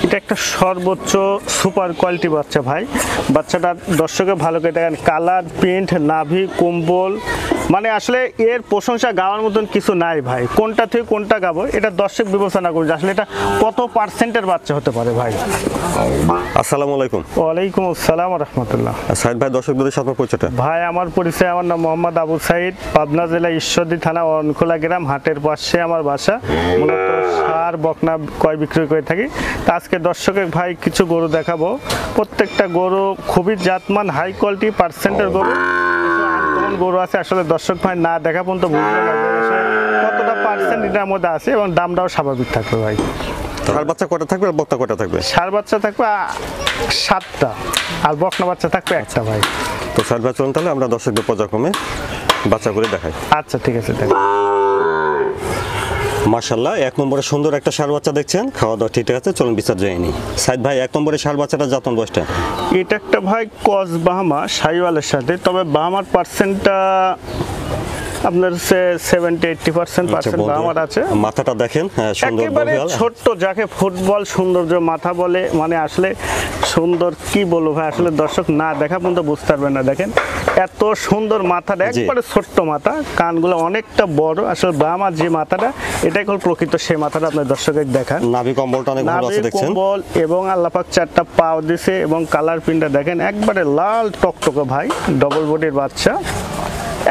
এটা একটা সর্বোচ্চ সুপার কোয়ালিটি বাচ্চা ভাই। বাচ্চাটা দর্শকে ভালো করে দেখেন, কালার, প্রিন্ট, নাভি, কম্বল, মানে আসলে এর প্রশংসা গাওয়ার মতন কিছু নাই ভাই। কোনটা থেকে কোনটা গাবো এটা দর্শক বিবেচনা করবে, আসলে এটা কত পার্সেন্টের বাচ্চা হতে পারে ভাই। আসসালামু আলাইকুম। ওয়ালাইকুম আসসালাম ওয়া রাহমাতুল্লাহ। সাইদ ভাই, দর্শকদের সাথে পরিচয়টা। ভাই আমার পরিচয়, আমার নাম মোহাম্মদ আবু সাইদ, পাবনা জেলা ঈশ্বরদী থানা অরনখোলা গ্রাম, হাটের পাশে আমার বাসা। মূলত সার বকনা ক্রয় বিক্রয় করে থাকি। তা আজকে দর্শকের ভাই কিছু গরু দেখাবো। প্রত্যেকটা গরু খুবই জাতমান, হাই কোয়ালিটি পার্সেন্টের গরু। গরু আছে আসলে দর্শক ভাই না দেখা পর্যন্ত বুঝবে না কতটা পার্সেন্ট এটার মধ্যে আছে, এবং দামটাও স্বাভাবিক থাকবে ভাই। ষাঁড় বাচ্চা কটা থাকবে আর বকনা কটা থাকবে? ষাঁড় বাচ্চা থাকবে 7টা আর বকনা বাচ্চা থাকবে 1টা ভাই। তো সাইদ ভাই চলুন তাহলে আমরা দর্শকদের পর্যায়ক্রমে বাচ্চা করে দেখাই। আচ্ছা ঠিক আছে। মাশাআল্লাহ, 1 নম্বরে সুন্দর একটা ষাঁড় বাচ্চা দেখছেন, খাওয়া দাওয়া ঠিক আছে। চলুন বিচার জেনে নিই। সাইদ ভাই, 1 নম্বরে ষাঁড় বাচ্চাটা জাতন বয়সটা? এটা একটা ভাই ক্রস বাহামা শাহিওয়ালের সাথে, তবে বাহামার পার্সেন্টটা আপনার 70-80% বাহামার আছে। মাথাটা দেখেন, সুন্দর একেবারে ছোট্ট, যাকে ফুটবল সৌন্দর্য মাথা বলে, মানে আসলে সুন্দর কি বলবো ভাই, আসলে দর্শক না দেখা পর্যন্ত বুঝতে পারবেন না। দেখেন এত সুন্দর মাথাটা, একবারে ছোট্ট মাথা, কানগুলো অনেকটা বড়। আসলে বাহামার যে মাথাটা, এটাই হল প্রকৃত সেই মাথাটা আপনার দর্শকের দেখান। নাভি কম্বলটা অনেক ভালো আছে দেখছেন, কম্বল, এবং আল্লাহ পাক 4টা পাও দিছে, এবং কালার প্রিন্টটা দেখেন একবারে লাল টকটকে ভাই। ডবল বডির বাচ্চা,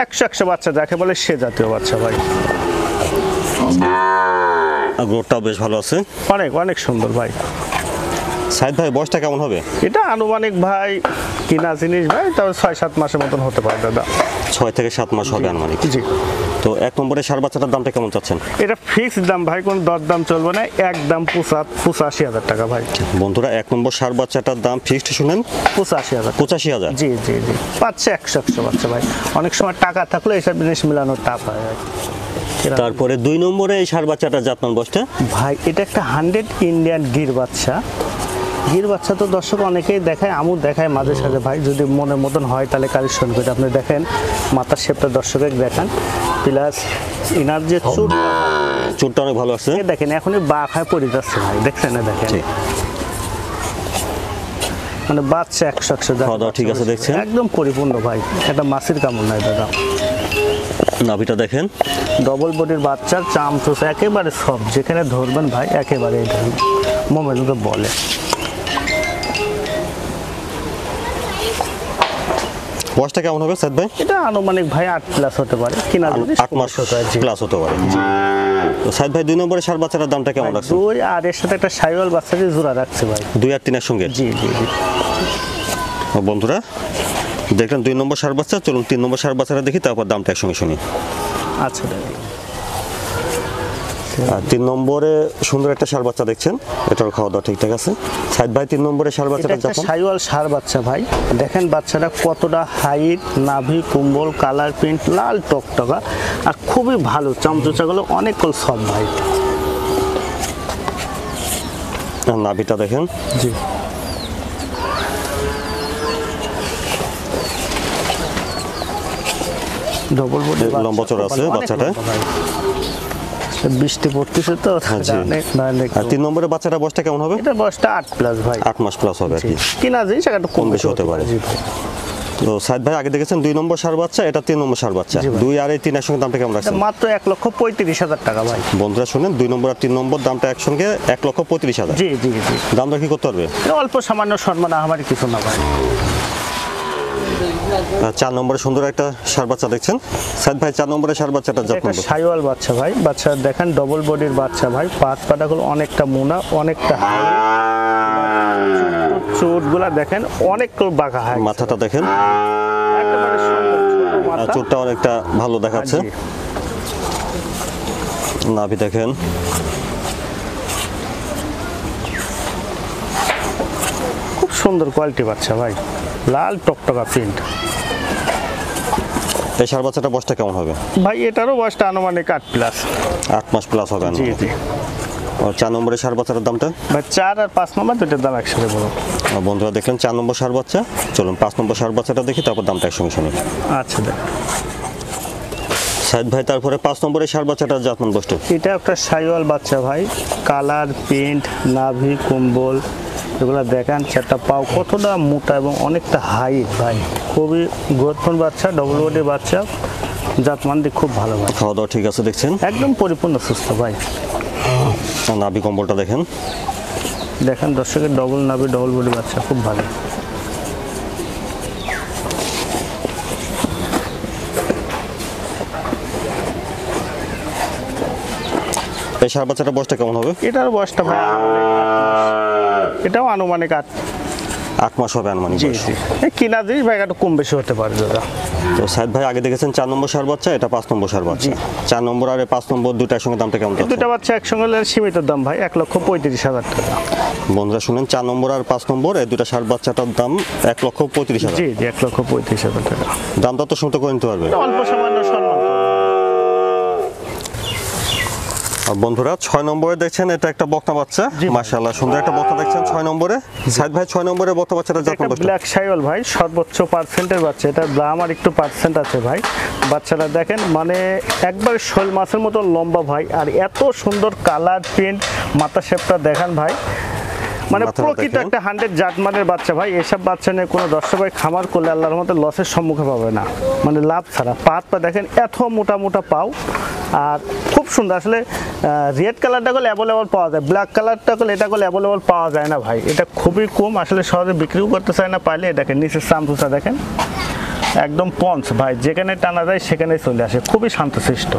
100 বাচ্চা যাকে বলে সে জাতীয় বাচ্চা ভাই। গ্রোথটাও বেশ ভালো আছে, অনেক অনেক সুন্দর ভাই। সাইদ ভাই, বয়সটা কেমন হবে? এটা আনুমানিক ভাই কিনা জিনিস ভাই, তবে 6-7 মাসের মতন হতে পারে দাদা। 6 থেকে 7 মাস হবে আনুমানিক। জি। তো 1 নম্বরে ষাঁড় বাচ্চাটার দামটা কেমন চাচ্ছেন? এটা ফিক্সড দাম ভাই, কোনো দরদাম চলবে না, একদম 85,000 টাকা ভাই। বন্ধুরা, 1 নম্বর ষাঁড় বাচ্চাটার দাম ফিক্সড শুনেন, 85,000। 85,000? জি জি জি, পাচ্ছে 100 বাচ্চা ভাই। অনেক সময় টাকা থাকলে এসব জিনিস মিলানোর টাপ হয়। তারপরে 2 নম্বরে এই ষাঁড় বাচ্চাটার জাতমান বয়সটা? ভাই এটা একটা 100 ইন্ডিয়ান গির বাচ্চা। গির বাচ্চা তো দর্শক অনেকেই দেখায়, আমু দেখায় মাঝে সাঝে ভাই, যদি মনের মতন হয় তাহলে কালেকশন করে। আপনি দেখেন মাথার শেপটা দর্শকের দেখান, প্লাস ইনার যে চুটটা অনেক ভালো আছে দেখেন, এখনই বা খায় পড়ে যাচ্ছে ভাই, দেখছেন না? দেখেন মানে বাচ্চা 100 ঠিক আছে দেখছেন, একদম পরিপূর্ণ ভাই। এটা মাছের কামড় নাই দাদা। নাভিটা দেখেন, ডবল বডির বাচ্চার চামচুস একেবারে সব, যেখানে ধরবেন ভাই একেবারে মোমেন্টকে বলে। বয়সটা কেমন হবে সাইদ ভাই? এটা আনুমানিক ভাই 8+ হতে পারে, কিনা 8 মাস প্লাস হতে পারে। তো সাইদ ভাই, 2 নম্বরে ষাঁড় বাচ্চাটার দামটা কেমন রাখছেন? 2 আর এর সাথে একটা শাহিওয়াল বাচ্চাকে জোড়া রাখছে ভাই। 2 আর 3 এর সঙ্গে? জি জি জি। বন্ধুরা দেখলেন 2 নম্বর ষাঁড় বাচ্চা, চলুন 3 নম্বর ষাঁড় বাচ্চাটা দেখি, তারপর দামটা একসঙ্গে শুনি। আচ্ছা দাদা। আর 3 নম্বরে সুন্দর একটা ষাঁড় বাচ্চা দেখছেন, এটার খাওয়া দাওয়া ঠিকঠাক আছে। সাইদ ভাই, 3 নম্বরে ষাঁড় বাচ্চাটা একটা শাহিওয়াল ষাঁড় বাচ্চা ভাই। দেখেন বাচ্চাটা কতটা হাইট, নাভি, কুম্বল, কালার প্রিন্ট, লাল টকটকা, আর খুবই ভালো। চামচুচাগুলো অনেক সব ভাই। নাভিটা দেখেন, জি। ডবল বডি লম্বা চড়া আছে বাচ্চাটা। বৃষ্টি পড়তেছে তো। আর 3 নম্বরে বাচ্চাটা বয়সটা কেমন হবে? এটা বয়সটা 8+ ভাই। 8 মাস প্লাস হবে আর কি। কিনা জিনিস একটা কম বেশি হতে পারে। তো সাইদ ভাই, আগে দেখেছেন 2 নম্বর ষাঁড় বাচ্চা, এটা 3 নম্বর ষাঁড় বাচ্চা। 2 আর 3 এর সঙ্গে দামটা কেমন রাখছেন? মাত্র 1,35,000 টাকা ভাই। বন্ধুরা শুনেন, 2 নম্বর আর 3 নম্বর দামটা একসঙ্গে 1,35,000। জি জি জি। দামটা কি করতে পারবে? অল্প সামান্য সম্মান, আমার কিছু না ভাই। 4 নম্বরে সুন্দর একটা ষাঁড় বাচ্চা দেখছেন। সাইদ ভাই, 4 নম্বরে ষাঁড় বাচ্চাটা একটা শাহিওয়াল বাচ্চা ভাই। বাচ্চা দেখেন ডবল বডির বাচ্চা ভাই, পাটাগুলো অনেকটা মোনা, অনেকটা চোটগুলা দেখেন অনেক বাঁকা হয়। মাথাটা দেখেন, একেবারে সুন্দর ছোট মাথা, চোটটা অনেকটা ভালো দেখাচ্ছে। নাভি দেখেন, খুব সুন্দর কোয়ালিটি বাচ্চা ভাই, লাল টকটকা প্রিন্ট। এই ষাঁড় বাচ্চাটা বয়সটা কেমন হবে ভাই? এটারও বয়সটা আনুমানিক 8+। 8 মাস প্লাস হবে। জি জি। 4 নম্বরের ষাঁড় বাচ্চাটার দামটা? ভাই 4 আর 5 নম্বর দুটোর দাম একসাথে বলো। বন্ধুরা দেখলেন 4 নম্বর ষাঁড় বাচ্চা, চলুন 5 নম্বর ষাঁড় বাচ্চাটা দেখি, তারপর দামটা একসঙ্গে শুনি। আচ্ছা দেখ। সাইদ ভাই তারপরে 5 নম্বরে ষাঁড় বাচ্চাটার জাতমান বৈশিষ্ট্য। এটা একটা শাইওয়াল বাচ্চা ভাই, কালার, প্রিন্ট, নাভি, কম্বল এগুলো দেখেন, চারটা পাও কতটা মোটা এবং অনেকটা হাইট ভাই, খুবই গ্রোথফুল বাচ্চা, ডবল বডি বাচ্চা, জাতমান দিক খুব ভালো ভাই। খাওয়া দাওয়া ঠিক আছে দেখছেন, একদম পরিপূর্ণ সুস্থ ভাই। নাভি কম্বলটা দেখেন, দেখেন দর্শকের ডবল নাভি, ডবল বডি বাচ্চা খুব ভালো। এই ষাঁড় বাচ্চাটার বয়সটা কেমন হবে? এটার বয়সটা ভাই এটাও আনুমানিক 8 মাস হবে আনুমানিক জি বয়স। জি, কিনা জিনিস ভাই একটু কম বেশি হতে পারে দাদা। তো সাইদ ভাই আগে দেখেছেন 4 নম্বর ষাঁড় বাচ্চা, এটা 5 নম্বর ষাঁড় বাচ্চা। 4 নম্বর আর 5 নম্বর দুটার সঙ্গে দামটা কেমন যাচ্ছে? দুটা বাচ্চা একসঙ্গে নিলে সীমিত দাম ভাই 1,35,000 টাকা। বন্ধুরা শুনেন, 4 নম্বর আর 5 নম্বর এই দুটা ষাঁড় বাচ্চাটার দাম 1,35,000। জি জি, 1,35,000 টাকা। দামটা তো শুনতে করে নিতে পারবে। অল্প সামান্য সম্মান। আর বন্ধুরা 6 নম্বরে দেখছেন, এটা একটা বকনা বাচ্চা, মাশাআল্লাহ সুন্দর একটা বকনা দেখছেন 6 নম্বরে। সাইদ ভাই 6 নম্বরে বকনা বাচ্চাটা জাতমান বৈশিষ্ট্য। ব্ল্যাক শাইওয়াল ভাই, সর্বোচ্চ পার্সেন্টের বাচ্চা, এটা দাম আর একটু পার্সেন্ট আছে ভাই। বাচ্চাটা দেখেন মানে একবার শোল মাছের মতো লম্বা ভাই, আর এত সুন্দর কালার, প্রিন্ট, মাথা শেপটা দেখেন ভাই, মানে প্রকৃত একটা 100 জাতমানের বাচ্চা ভাই। এসব বাচ্চা নিয়ে কোনো দর্শক ভাই খামার করলে আল্লাহর মতো লসের সম্মুখে পাবে না, মানে লাভ ছাড়া। পা দেখেন এত মোটা মোটা পাও, আর খুব সুন্দর। আসলে রেড কালারটা করলে অ্যাভেলেবল পাওয়া যায়, ব্ল্যাক কালারটা করলে এটা করলে অ্যাভেলেবল পাওয়া যায় না ভাই। এটা খুবই কম, আসলে সহজে বিক্রিও করতে চায় না, পাইলে দেখেন নিচের চামচুটা দেখেন একদম পঞ্চ ভাই, যেখানে টানা যায় সেখানেই চলে আসে, খুবই শান্তশিষ্ট।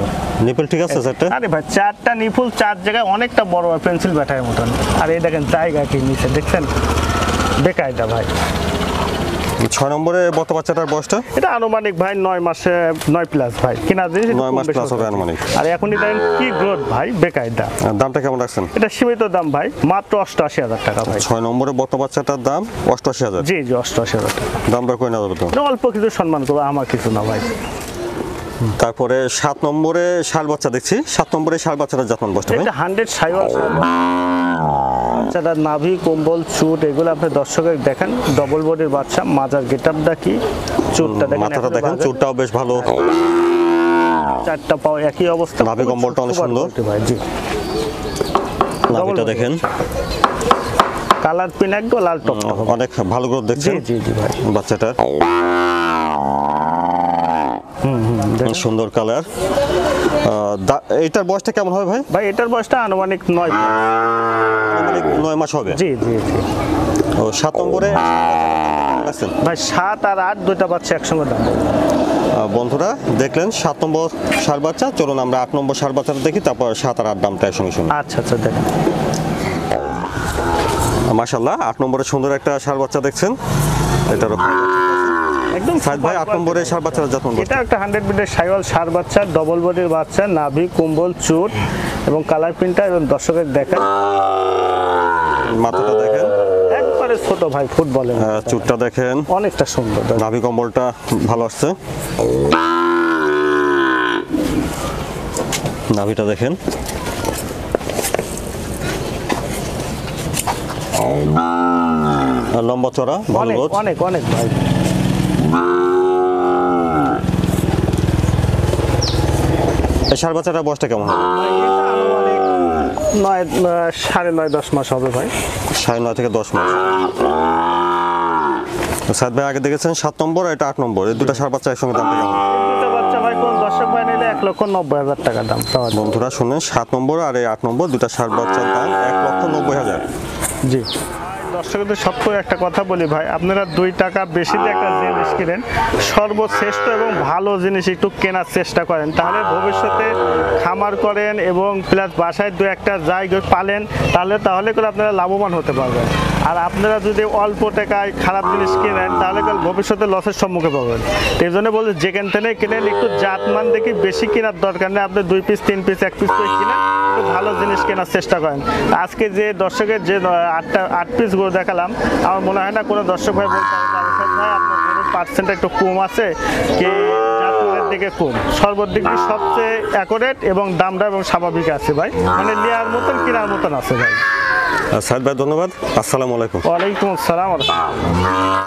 নিপল ঠিক আছে স্যারটা? আরে ভাই 4টা নিপুল 4 জায়গায় অনেকটা বড় পেন্সিল ব্যাটার মতন। আর এই দেখেন জায়গা কি নিচে দেখছেন, বেকায়দা ভাই। 6 নম্বরে বকনা বাচ্চাটার বয়সটা? এটা আনুমানিক ভাই 9 মাসে 9 প্লাস ভাই, কিনা জিনিস 9 মাস প্লাস হবে আনুমানিক। আর এখনই দেখেন কি গ্রোথ ভাই, বেকায়দা। দামটা কেমন রাখছেন? এটা সীমিত দাম ভাই, মাত্র 88,000 টাকা ভাই। 6 নম্বরে বকনা বাচ্চাটার দাম 88,000। জি জি, 88,000 টাকা। দামটা কই না যাবে তো? এটা অল্প কিছু সম্মান করবো, আমার কিছু না ভাই। তারপরে 7 নম্বরে ষাঁড় বাচ্চা দেখছি, 7 নম্বরে ষাঁড় বাচ্চাটার জাতমান বৈশিষ্ট্য ভাই? এটা 100 শাইওয়াল বাচ্চাটা, নাভি, কম্বল, চুট এগুলো আপনি দর্শকের দেখেন, ডবল বডির বাচ্চা, মাজার গেটআপটা কি, চুটটা দেখেন, মাথাটা দেখেন, চুটটাও বেশ ভালো, 4টা পাও একই অবস্থা, নাভি কম্বলটা অনেক সুন্দর ভাই। জি, নাভিটা দেখেন, কালার পিন একদম লাল টপ, অনেক ভালো গ্রোথ দেখছেন। জি জি জি ভাই, বাচ্চাটার সুন্দর কালার। এইটার বয়সটা কেমন হবে ভাই? ভাই এটার বয়সটা আনুমানিক 9 মাস হবে। জি জি জি। ও 7 নম্বরে ভাই 7 আর 8 দুইটা বাচ্চা একসঙ্গে দাম। বন্ধুরা দেখলেন 7 নম্বর ষাঁড় বাচ্চা, চলুন আমরা 8 নম্বর ষাঁড় বাচ্চাটা দেখি, তারপর 7 আর 8 দামটা একসঙ্গে শুনি। আচ্ছা আচ্ছা, দেখেন মাশাআল্লাহ 8 নম্বরে সুন্দর একটা ষাঁড় বাচ্চা দেখছেন। এটারও একদম সাইদ ভাই 8 নম্বরে ষাঁড় বাচ্চার যত্ন। এটা একটা 100 বিটের শাইওয়াল ষাঁড় বাচ্চা, ডবল বডির বাচ্চা, নাভি, কম্বল, চুট এবং কালার প্রিন্টটা এবং দর্শকের দেখেন, মাথাটা দেখেন একবারে ছোট ভাই, ফুটবলের চুটটা দেখেন অনেকটা সুন্দর, নাভি কম্বলটা ভালো আসছে, নাভিটা দেখেন, লম্বা চড়া, ভালো অনেক গোছ। অনেক অনেক ভাই। এই ষাঁড় বাচ্চাটার বয়সটা কেমন হবে? নয় 9.5 10 মাস হবে ভাই। 9.5 থেকে 10 মাস। সাইদ ভাই আগে দেখেছেন 7 নম্বর, এটা 8 নম্বর, এই দুটো ষাঁড় বাচ্চা একসঙ্গে দামটা কেমন? দুটো বাচ্চা ভাই কোন দর্শক ভাই নিলে 1,90,000 টাকা দাম। বন্ধুরা শুনেন, 7 নম্বর আর এই 8 নম্বর দুটো ষাঁড় বাচ্চার দাম 1,90,000। জি, দর্শকদের সব করে একটা কথা বলি ভাই, আপনারা 2 টাকা বেশি দিয়ে একটা জিনিস কিনেন, সর্বশ্রেষ্ঠ এবং ভালো জিনিস একটু কেনার চেষ্টা করেন, তাহলে ভবিষ্যতে খামার করেন এবং প্লাস বাসায় 2-1টা জায়গা পালেন, তাহলে করে আপনারা লাভবান হতে পারবেন। আর আপনারা যদি অল্প টাকায় খারাপ জিনিস কিনেন তাহলে ভবিষ্যতে লসের সম্মুখে পাবেন। এই জন্য বলছি যেখান থেকে কিনেন একটু জাতমান দেখি, বেশি কেনার দরকার নেই, আপনি 2 পিস 3 পিস 1 পিস করে কিনেন, একটু ভালো জিনিস কেনার চেষ্টা করেন। আজকে যে দর্শকের যে 8 পিস গরু দেখালাম, আমার মনে হয় না কোনো দর্শক ভাই বলতে পারবে ভাই আপনার গরুর পার্সেন্ট একটু কম আছে কি জাতমানের দিকে কম, সর্বদিক দিয়ে সবচেয়ে অ্যাকুরেট এবং দামটা এবং স্বাভাবিক আছে ভাই, মানে নেওয়ার মতন কেনার মতন আছে ভাই। সাইদ ভাই ধন্যবাদ, আসসালামু আলাইকুম। ওয়ালাইকুম আসসালাম।